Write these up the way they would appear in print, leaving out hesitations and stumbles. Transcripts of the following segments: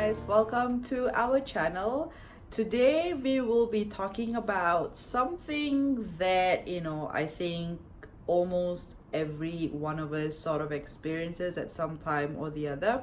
guys, welcome to our channel. Today we will be talking about something that I think almost every one of us sort of experiences at some time or the other,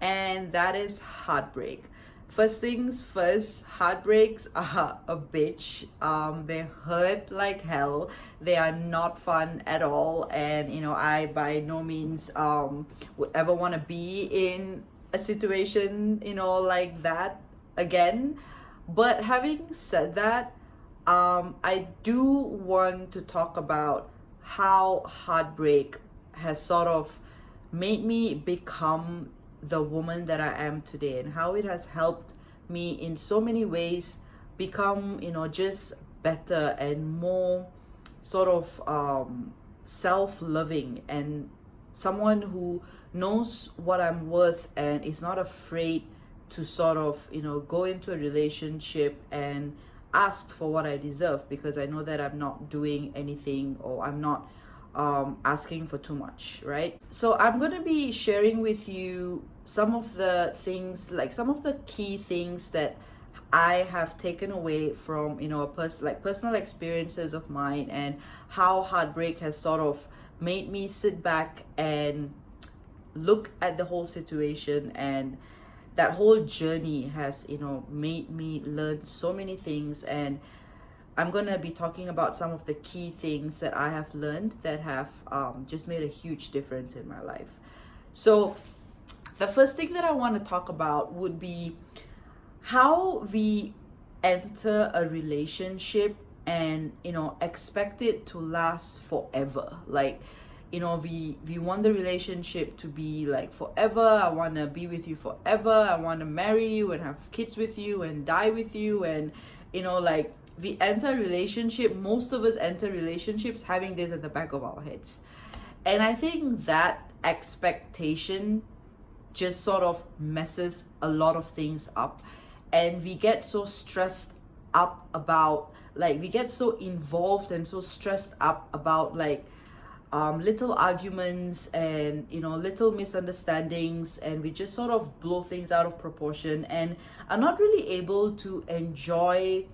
and that is heartbreak. First things first, heartbreaks are a bitch. They hurt like hell. They are not fun at all, and I by no means would ever want to be in a situation like that again. But having said that, I do want to talk about how heartbreak has sort of made me become the woman that I am today, and how it has helped me in so many ways become just better and more sort of self-loving, and someone who knows what I'm worth and is not afraid to sort of go into a relationship and ask for what I deserve, because I know that I'm not doing anything, or I'm not asking for too much, right? So I'm going to be sharing with you some of the things, like some of the key things that I have taken away from personal experiences of mine, and how heartbreak has sort of made me sit back and look at the whole situation, and that whole journey has made me learn so many things. And I'm gonna be talking about some of the key things that I have learned that have just made a huge difference in my life. So the first thing that I want to talk about would be how we enter a relationship and expect it to last forever. Like we want the relationship to be like forever. I want to be with you forever. I want to marry you and have kids with you and die with you. And like, we enter a relationship, most of us enter relationships having this at the back of our heads. And I think that expectation just sort of messes a lot of things up, and we get so stressed up about, like, we get so involved and so stressed up about little arguments and little misunderstandings, and we just sort of blow things out of proportion and are not really able to enjoy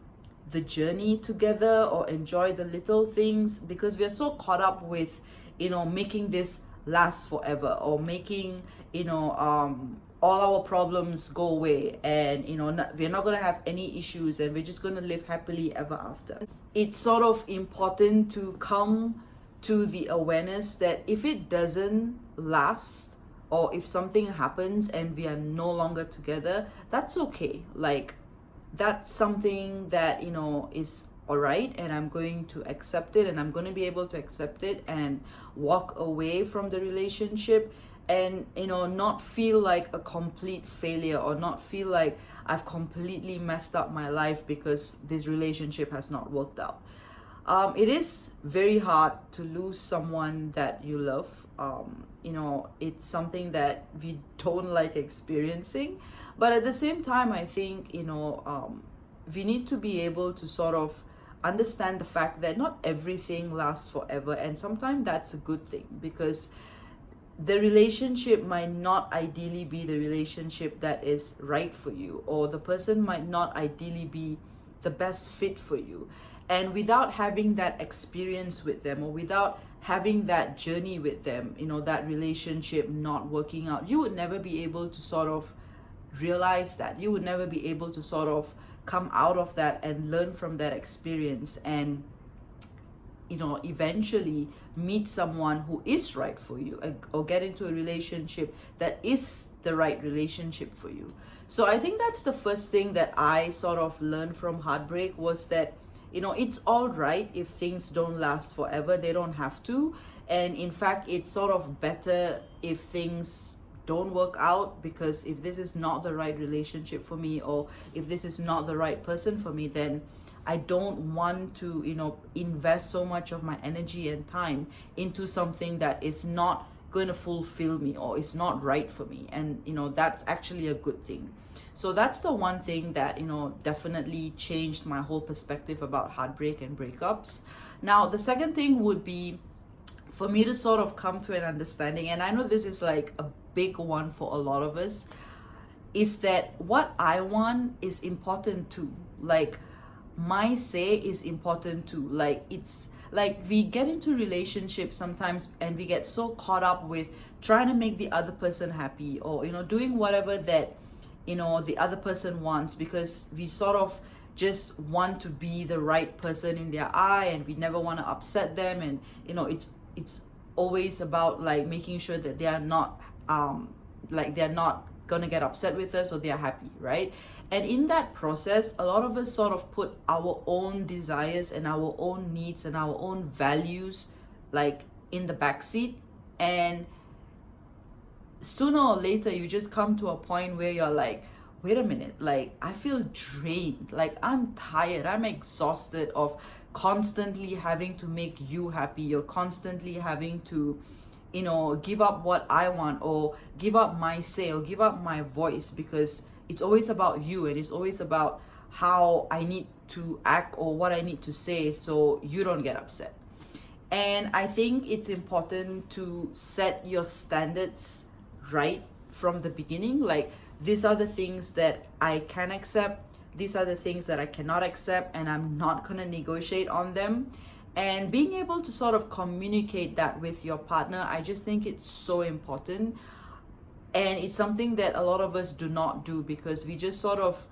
the journey together or enjoy the little things, because we're so caught up with making this last forever, or making all our problems go away, and we're not gonna have any issues, and we're just gonna live happily ever after. It's sort of important to come to the awareness that if it doesn't last, or if something happens and we are no longer together, that's okay. Like, that's something that is all right, and I'm going to accept it, and I'm going to be able to accept it and walk away from the relationship, and not feel like a complete failure, or not feel like I've completely messed up my life because this relationship has not worked out. It is very hard to lose someone that you love. It's something that we don't like experiencing, but at the same time, I think we need to be able to sort of understand the fact that not everything lasts forever, and sometimes that's a good thing, because the relationship might not ideally be the relationship that is right for you, or the person might not ideally be the best fit for you. And without having that experience with them, or without having that journey with them, that relationship not working out, you would never be able to sort of realize that. You would never be able to sort of come out of that and learn from that experience, and eventually meet someone who is right for you, or get into a relationship that is the right relationship for you. So I think that's the first thing that I sort of learned from heartbreak, was that it's all right if things don't last forever. They don't have to. And in fact, it's sort of better if things don't work out, because if this is not the right relationship for me, or if this is not the right person for me, then I don't want to invest so much of my energy and time into something that is not going to fulfill me, or is not right for me. And that's actually a good thing. So that's the one thing that definitely changed my whole perspective about heartbreak and breakups. Now the second thing would be for me to sort of come to an understanding, and I know this is like a big one for a lot of us, is that what I want is important too. Like, my say is important too. Like, it's like we get into relationships sometimes and we get so caught up with trying to make the other person happy, or doing whatever that the other person wants, because we sort of just want to be the right person in their eye, and we never want to upset them. And it's always about like making sure that they are not like they're not gonna get upset with us, or they're happy, right? And in that process, a lot of us sort of put our own desires and our own needs and our own values like in the backseat. And sooner or later, you just come to a point where you're like, wait a minute, like I feel drained, like I'm tired, I'm exhausted of constantly having to make you happy. You're constantly having to give up what I want, or give up my say, or give up my voice, because it's always about you, and it's always about how I need to act or what I need to say so you don't get upset. And I think it's important to set your standards right from the beginning. Like, these are the things that I can accept, these are the things that I cannot accept, and I'm not going to negotiate on them. And being able to sort of communicate that with your partner, I just think it's so important. And it's something that a lot of us do not do, because we just sort of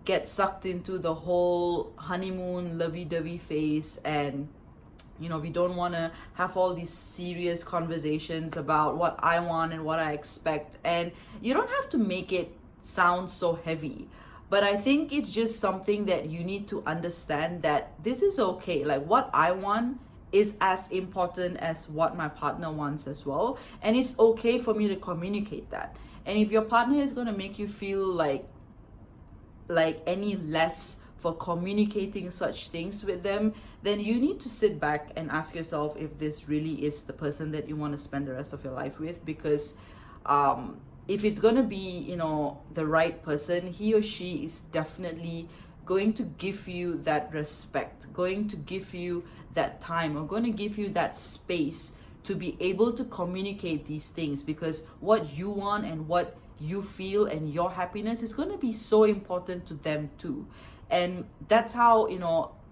get sucked into the whole honeymoon lovey-dovey phase, and we don't want to have all these serious conversations about what I want and what I expect. And you don't have to make it sound so heavy, but I think it's just something that you need to understand, that this is okay. Like, what I want is as important as what my partner wants as well, and it's okay for me to communicate that. And if your partner is going to make you feel like any less for communicating such things with them, then you need to sit back and ask yourself if this really is the person that you want to spend the rest of your life with. Because if it's going to be the right person, he or she is definitely going to give you that respect, going to give you that time, or going to give you that space to be able to communicate these things. Because what you want and what you feel and your happiness is going to be so important to them too. And that's how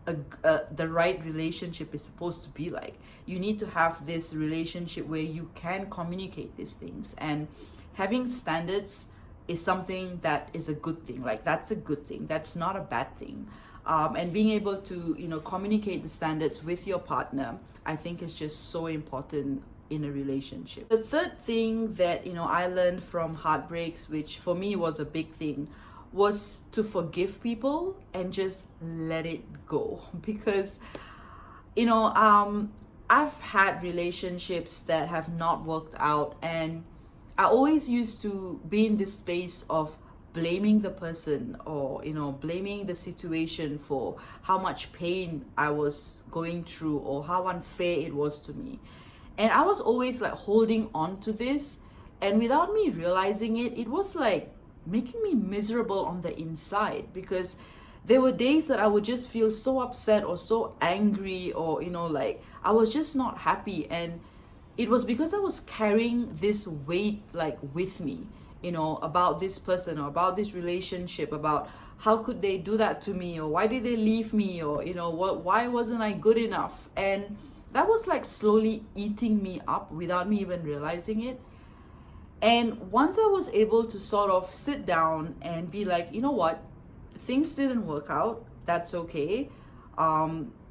the right relationship is supposed to be like. You need to have this relationship where you can communicate these things, and having standards is something that is a good thing. Like, that's a good thing, that's not a bad thing. And being able to communicate the standards with your partner, I think is just so important in a relationship. The third thing that I learned from heartbreaks, which for me was a big thing, was to forgive people and just let it go. Because I've had relationships that have not worked out, and I always used to be in this space of blaming the person, or blaming the situation for how much pain I was going through, or how unfair it was to me. And I was always like holding on to this, and without me realizing it, it was like making me miserable on the inside. Because there were days that I would just feel so upset or so angry, or like I was just not happy, and it was because I was carrying this weight like with me, about this person, or about this relationship, about how could they do that to me, or why did they leave me, or why wasn't I good enough. And that was like slowly eating me up without me even realizing it. And once I was able to sort of sit down and be like, you know what, things didn't work out, that's okay.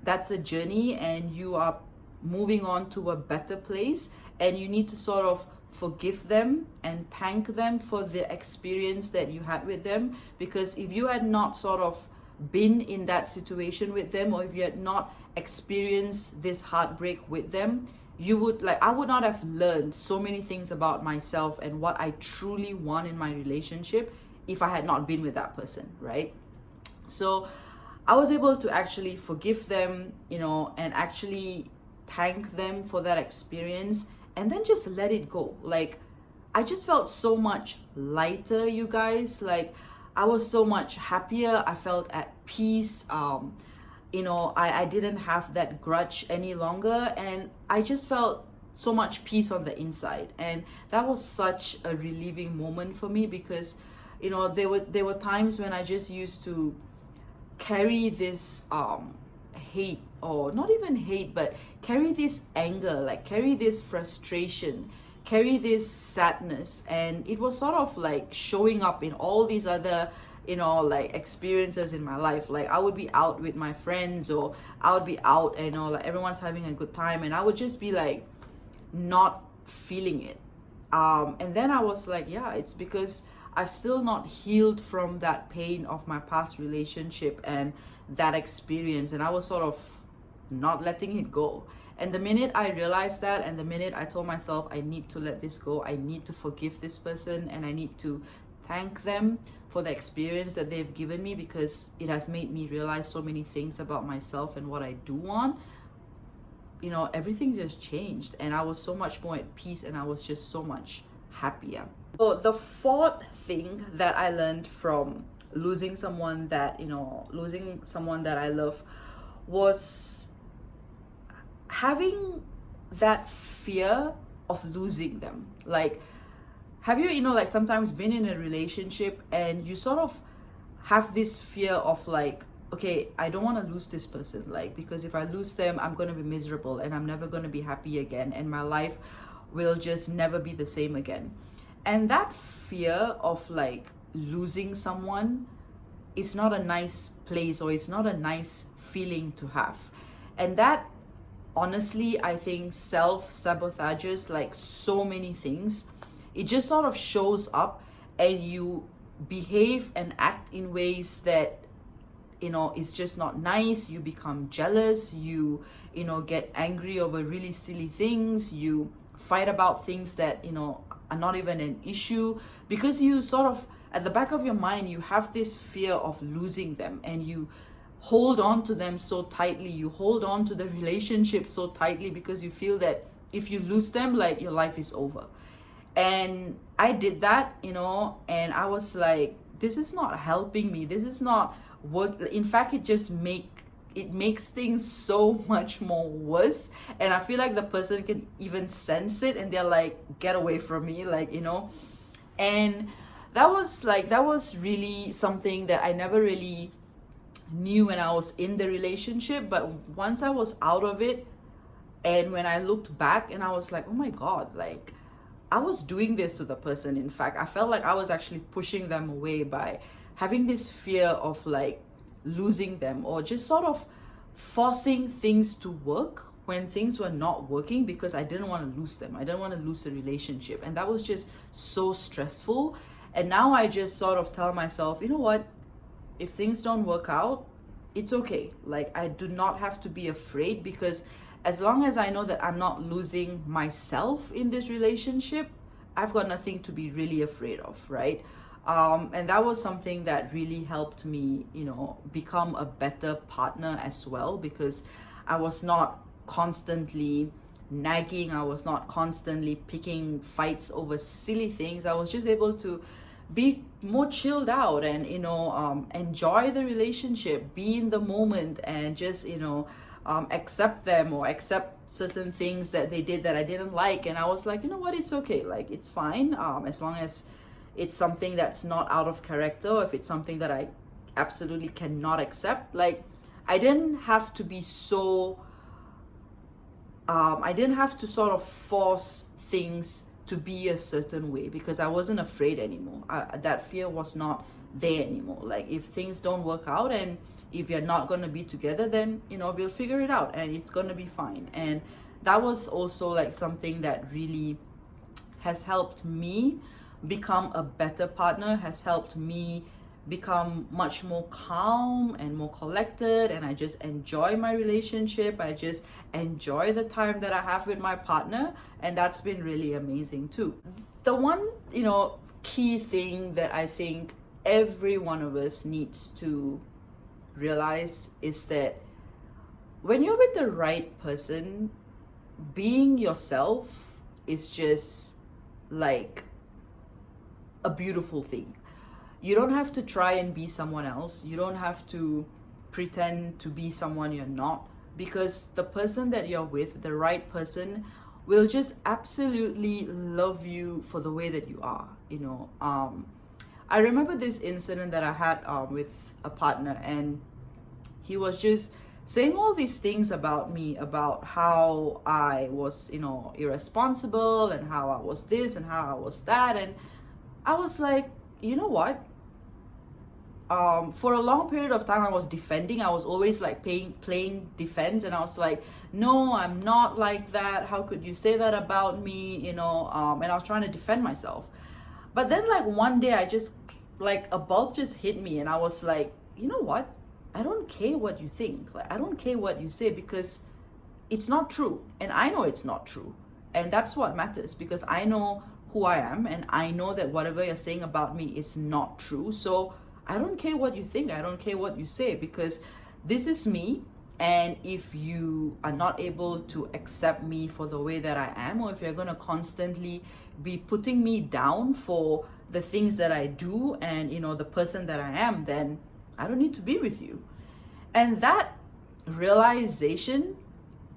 That's a journey, and you are moving on to a better place, and you need to sort of forgive them and thank them for the experience that you had with them. Because if you had not sort of been in that situation with them, or if you had not experienced this heartbreak with them, I would not have learned so many things about myself and what I truly want in my relationship if I had not been with that person, right? So I was able to actually forgive them, and actually thank them for that experience, and then just let it go. Like, I just felt so much lighter, you guys. Like, I was so much happier. I felt at peace. I didn't have that grudge any longer, and I just felt so much peace on the inside. And that was such a relieving moment for me, because there were times when I just used to carry this hate, or not even hate, but carry this anger, like carry this frustration, carry this sadness, and it was sort of like showing up in all these other like experiences in my life. Like I would be out with my friends, or I would be out and like everyone's having a good time, and I would just be like not feeling it. And then I was like, yeah, it's because I've still not healed from that pain of my past relationship and that experience, and I was sort of not letting it go. And the minute I realized that, and the minute I told myself I need to let this go, I need to forgive this person, and I need to thank them for the experience that they've given me, because it has made me realize so many things about myself and what I do want, everything just changed, and I was so much more at peace, and I was just so much happier. So the fourth thing that I learned from losing someone that I love was having that fear of losing them. Like, have you like sometimes been in a relationship and you sort of have this fear of like, okay, I don't want to lose this person, like, because if I lose them, I'm going to be miserable and I'm never going to be happy again, and my life will just never be the same again. And that fear of like losing someone is not a nice place, or it's not a nice feeling to have. And that, honestly, I think self-sabotages like so many things. It just sort of shows up, and you behave and act in ways that it's just not nice. You become jealous, you get angry over really silly things, you fight about things that are not even an issue, because you sort of, at the back of your mind, you have this fear of losing them, and you hold on to them so tightly, you hold on to the relationship so tightly, because you feel that if you lose them, like, your life is over. And I did that, and I was like, this is not helping me, this is not what, in fact, it makes things so much more worse. And I feel like the person can even sense it, and they're like, get away from me, like, and that was really something that I never really knew when I was in the relationship. But once I was out of it, and when I looked back, and I was like, oh my God, like, I was doing this to the person. In fact, I felt like I was actually pushing them away by having this fear of like losing them, or just sort of forcing things to work when things were not working, because I didn't want to lose them. I didn't want to lose the relationship. And that was just so stressful. And now I just sort of tell myself, you know what? If things don't work out, it's okay. Like, I do not have to be afraid, because as long as I know that I'm not losing myself in this relationship, I've got nothing to be really afraid of, right? And that was something that really helped me, become a better partner as well, because I was not constantly nagging, I was not constantly picking fights over silly things. I was just able to be more chilled out and, enjoy the relationship, be in the moment, and just, accept them, or accept certain things that they did that I didn't like. And I was like, you know what, it's okay, like, it's fine, as long as it's something that's not out of character, or if it's something that I absolutely cannot accept. Like, I didn't have to be so I didn't have to sort of force things to be a certain way, because I wasn't afraid anymore. That fear was not there anymore. Like, if things don't work out, and if you're not going to be together, then we'll figure it out, and it's going to be fine. And that was also like something that really has helped me become a better partner, has helped me become much more calm and more collected, and I just enjoy my relationship. I just enjoy the time that I have with my partner, and that's been really amazing too. The one key thing that I think every one of us needs to realize is that when you're with the right person, being yourself is just like a beautiful thing. You don't have to try and be someone else. You don't have to pretend to be someone you're not, because the person that you're with, the right person, will just absolutely love you for the way that you are. I remember this incident that I had with a partner, and he was just saying all these things about me, about how I was, irresponsible, and how I was this and how I was that. And I was like, you know what? For a long period of time, I was defending. I was always like playing defense, and I was like, no, I'm not like that. How could you say that about me? And I was trying to defend myself. But then, like, one day, I just, like, a bulb just hit me, and I was like, you know what? I don't care what you think. Like, I don't care what you say, because it's not true. And I know it's not true. And that's what matters, because I know who I am, and I know that whatever you're saying about me is not true. So I don't care what you think. I don't care what you say, because this is me. And if you are not able to accept me for the way that I am, or if you're going to constantly be putting me down for the things that I do and, the person that I am, then I don't need to be with you. And that realization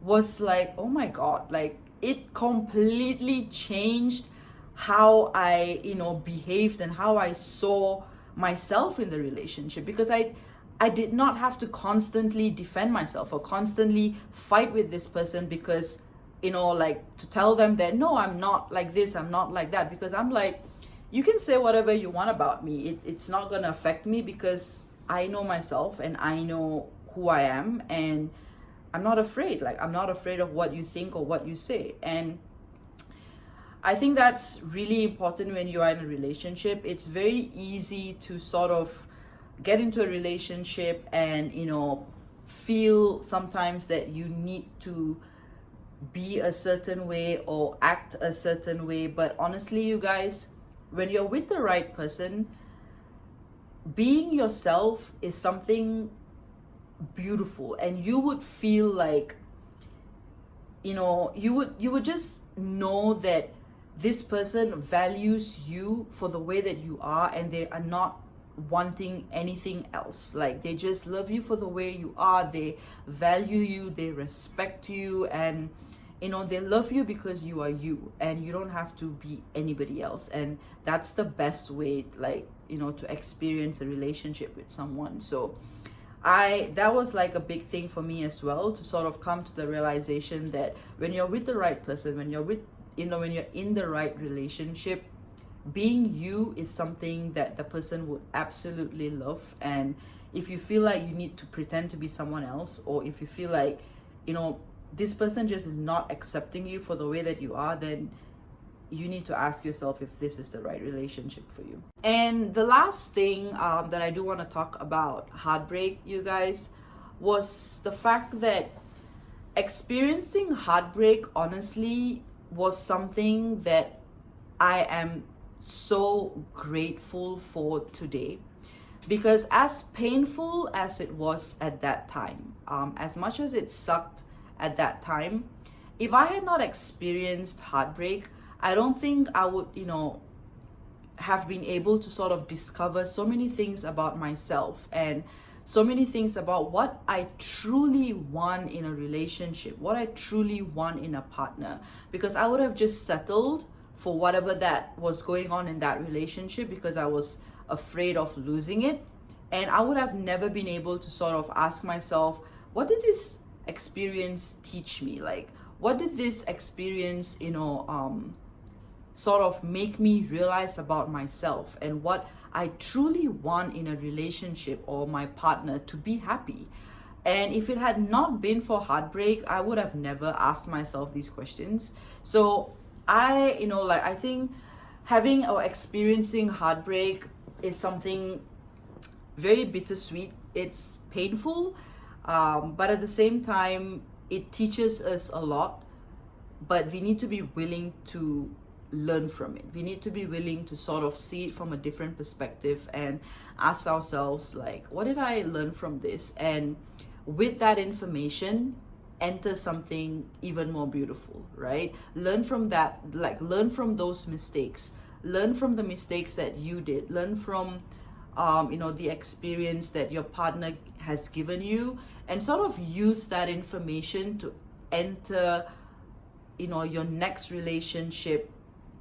was like, oh my God, like, it completely changed how I, behaved and how I saw myself in the relationship, because I did not have to constantly defend myself or constantly fight with this person, because like, to tell them that no, I'm not like this, I'm not like that, because I'm like, you can say whatever you want about me, it's not gonna affect me, because I know myself and I know who I am, and I'm not afraid. Like, I'm not afraid of what you think or what you say. And I think that's really important when you are in a relationship. It's very easy to sort of get into a relationship and, feel sometimes that you need to be a certain way or act a certain way. But honestly, you guys, when you're with the right person, being yourself is something beautiful, and you would feel like, you would just know that this person values you for the way that you are, and they are not wanting anything else. Like, they just love you for the way you are. They value you, they respect you, and they love you because you are you, and you don't have to be anybody else. And that's the best way, like, to experience a relationship with someone. So that was like a big thing for me as well, to sort of come to the realization that when you're with the right person, when you're in the right relationship, being you is something that the person would absolutely love. And if you feel like you need to pretend to be someone else, or if you feel like, this person just is not accepting you for the way that you are, then you need to ask yourself if this is the right relationship for you. And the last thing that I do want to talk about heartbreak, you guys, was the fact that experiencing heartbreak, honestly, was something that I am so grateful for today. Because as painful as it was at that time, as much as it sucked at that time, if I had not experienced heartbreak, I don't think I would, have been able to sort of discover so many things about myself, and so many things about what I truly want in a relationship, what I truly want in a partner. Because I would have just settled for whatever that was going on in that relationship, because I was afraid of losing it. And I would have never been able to sort of ask myself, what did this experience teach me? Like, what did this experience, sort of make me realize about myself, and what I truly want in a relationship or my partner to be happy. And if it had not been for heartbreak, I would have never asked myself these questions. So I think having or experiencing heartbreak is something very bittersweet. It's painful, but at the same time, it teaches us a lot. But we need to be willing to learn from it. We need to be willing to sort of see it from a different perspective and ask ourselves, like, what did I learn from this? And with that information, enter something even more beautiful, right? Learn from that, like, learn from those mistakes. Learn from the mistakes that you did. Learn from the experience that your partner has given you, and sort of use that information to enter your next relationship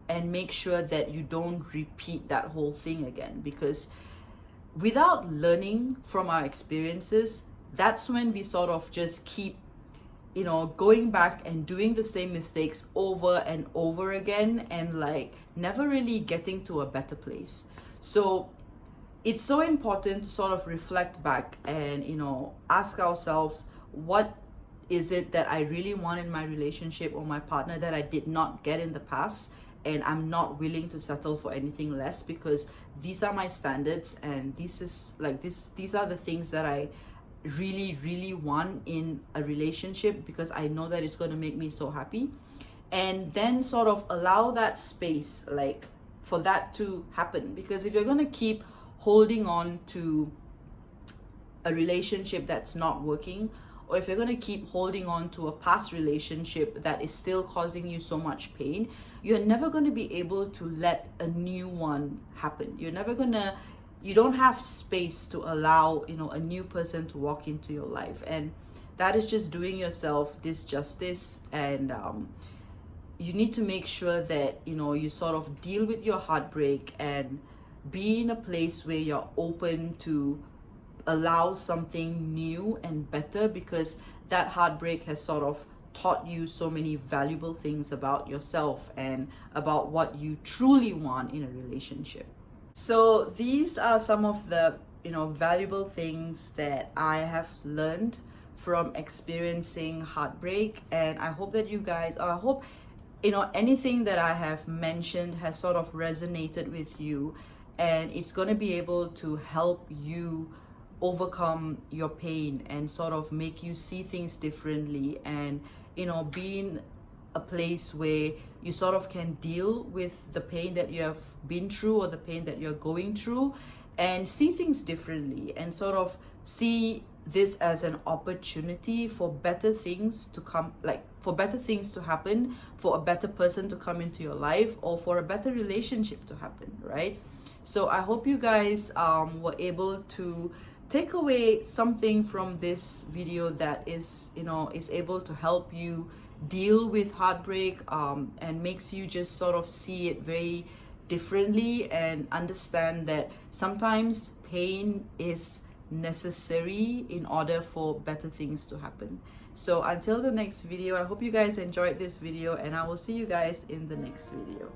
and make sure that you don't repeat that whole thing again. Because without learning from our experiences, that's when we sort of just keep, going back and doing the same mistakes over and over again, and like never really getting to a better place. So it's so important to sort of reflect back and, ask ourselves, what is it that I really want in my relationship or my partner that I did not get in the past? And I'm not willing to settle for anything less, because these are my standards, and these are the things that I really, really want in a relationship, because I know that it's going to make me so happy. And then sort of allow that space, like, for that to happen. Because if you're going to keep holding on to a relationship that's not working, or if you're going to keep holding on to a past relationship that is still causing you so much pain, you're never going to be able to let a new one happen. You don't have space to allow, a new person to walk into your life. And that is just doing yourself disjustice. And you need to make sure that, you sort of deal with your heartbreak and be in a place where you're open to allow something new and better, because that heartbreak has sort of taught you so many valuable things about yourself and about what you truly want in a relationship. So these are some of the, valuable things that I have learned from experiencing heartbreak. And I hope that you guys, or I hope, anything that I have mentioned has sort of resonated with you, and it's going to be able to help you overcome your pain and sort of make you see things differently, and be in a place where you sort of can deal with the pain that you have been through, or the pain that you're going through, and see things differently, and sort of see this as an opportunity for better things to come, like for better things to happen, for a better person to come into your life, or for a better relationship to happen, right? So I hope you guys were able to take away something from this video that is able to help you deal with heartbreak, and makes you just sort of see it very differently, and understand that sometimes pain is necessary in order for better things to happen. So until the next video, I hope you guys enjoyed this video, and I will see you guys in the next video.